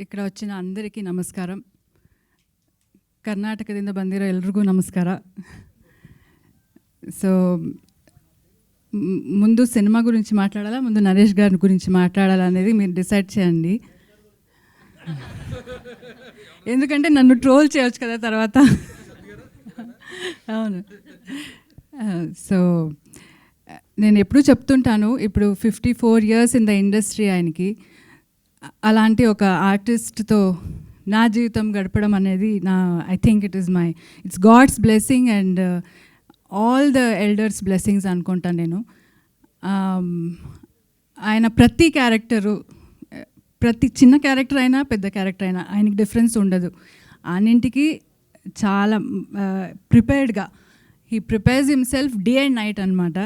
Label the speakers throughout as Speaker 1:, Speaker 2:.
Speaker 1: ఇక్కడ వచ్చిన అందరికీ ನಮಸ್ಕಾರ. ಕರ್ನಾಟಕದಿಂದ ಬಂದಿರೋ ಎಲ್ರಿಗೂ ನಮಸ್ಕಾರ. సో ముందు సినిమా గురించి మాట్లాడాలా, ముందు నరేష్ గారి గురించి మాట్లాడాలా అనేది మీరు డిసైడ్ చేయండి. ఎందుకంటే నన్ను ట్రోల్ చేయవచ్చు కదా తర్వాత. అవును. సో నేను ఎప్పుడూ చెప్తుంటాను, ఇప్పుడు 54 years ఇన్ ద ఇండస్ట్రీ ఆయనకి. అలాంటి ఒక ఆర్టిస్ట్తో నా జీవితం గడపడం అనేది I think it's God's blessing and all the elders blessings అనుకుంటాను నేను. ఆయన ప్రతి క్యారెక్టరు, ప్రతి చిన్న క్యారెక్టర్ అయినా పెద్ద క్యారెక్టర్ అయినా ఆయనకి డిఫరెన్స్ ఉండదు. అన్నింటికి చాలా ప్రిపేర్డ్గా he prepares himself day and night అనమాట.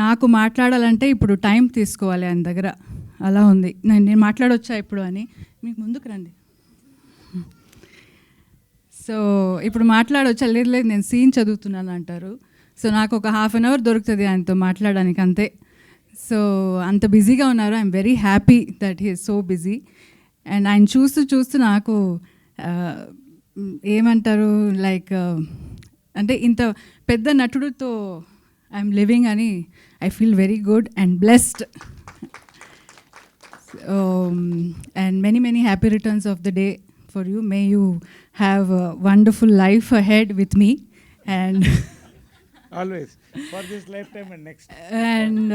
Speaker 1: నాకు మాట్లాడాలంటే ఇప్పుడు టైం తీసుకోవాలి ఆయన దగ్గర, అలా ఉంది. నేను మాట్లాడొచ్చా ఇప్పుడు అని, మీకు ముందుకు రండి. సో ఇప్పుడు మాట్లాడొచ్చా? లేదు లేదు నేను సీన్ చదువుతున్నాను అంటారు. సో నాకు ఒక 1/2 hour దొరుకుతుంది ఆయనతో మాట్లాడడానికి అంతే. సో అంత బిజీగా ఉన్నారు. I'm very happy that he is so busy. And ఆయన చూస్తూ చూస్తూ నాకు ఏమంటారు, లైక్ అంటే ఇంత పెద్ద నటుడితో ఐఎమ్ లివింగ్ అని I feel very good and blessed. And many happy returns of the day for you. May you have a wonderful life ahead with me, and
Speaker 2: always for this lifetime and next,
Speaker 1: and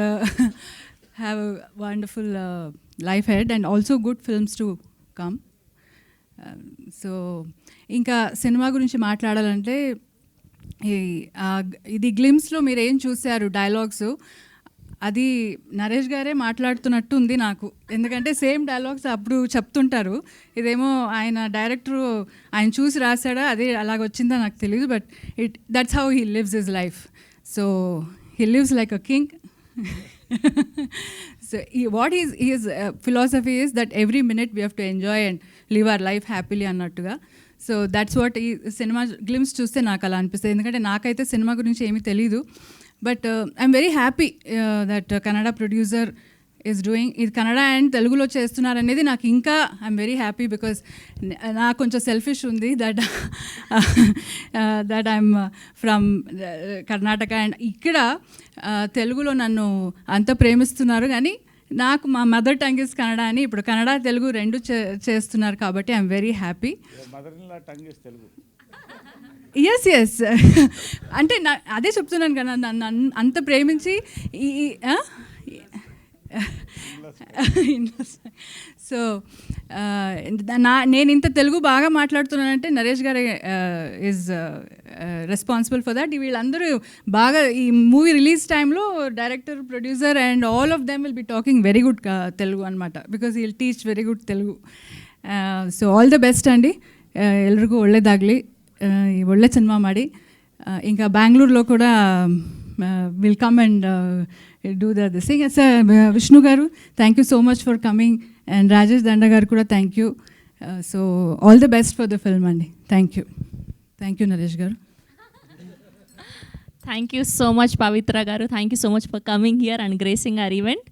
Speaker 1: have a wonderful life ahead and also good films to come. So ఇంకా cinema గురించి మాట్లాడాలంటే ఇది గ్లిమ్స్లో మీరు ఏం చూశారు dialogues, అది నరేష్ గారే మాట్లాడుతున్నట్టు ఉంది నాకు. ఎందుకంటే సేమ్ డైలాగ్స్ అప్పుడు చెప్తుంటారు, ఇదేమో ఆయన డైరెక్టరు ఆయన చూసి రాశాడా అదే అలాగొచ్చిందా నాకు తెలియదు. But that's how he lives his life. So he lives like a king. So what is philosophy is that every minute we have to enjoy and live our life happily అన్నట్టుగా. So that's what ఈ cinema glimpse చూస్తే నాకు అలా అనిపిస్తుంది. ఎందుకంటే నాకైతే cinema గురించి ఏమీ తెలీదు. But I'm very happy that Kannada producer is doing ఇది. కన్నడ అండ్ తెలుగులో చేస్తున్నారనేది నాకు ఇంకా ఐఎమ్ వెరీ హ్యాపీ. బికాస్ నాకు కొంచెం సెల్ఫిష్ ఉంది that I'm from Karnataka and ఇక్కడ తెలుగులో నన్ను అంత ప్రేమిస్తున్నారు. కానీ నాకు మా మదర్ టంగ్ ఇస్ కన్నడ అని ఇప్పుడు కన్నడ తెలుగు రెండు చేస్తున్నారు కాబట్టి ఐఎమ్ వెరీ హ్యాపీ. ఎస్ అంటే అదే చెప్తున్నాను కదా, నన్ను అంత ప్రేమించి సో నేను ఇంత తెలుగు బాగా మాట్లాడుతున్నానంటే నరేష్ గారు ఈజ్ రెస్పాన్సిబుల్ ఫర్ దట్. వీళ్ళందరూ బాగా ఈ మూవీ రిలీజ్ టైంలో director, producer and all of them will be talking very good Telugu అనమాట. Because he will teach very good Telugu. So all the best ಅಂడి, ಎಲ್ರಿಗೂ ಒಳ್ಳೆಯದಾಗಲಿ, ಒಳ್ಳೆ ಸಿನಿಮಾ ಮಾಡಿ. ఇంకా బెంగళూరులో కూడా will come and do this thing. Sir Vishnu garu thank you so much for coming, and Rajesh Danda garu కూడా thank you. So all the best for the film అండి. థ్యాంక్ యూ నరేష్ గారు.
Speaker 3: Thank you so much, Pavitra garu. Thank you so much for coming here and gracing our event.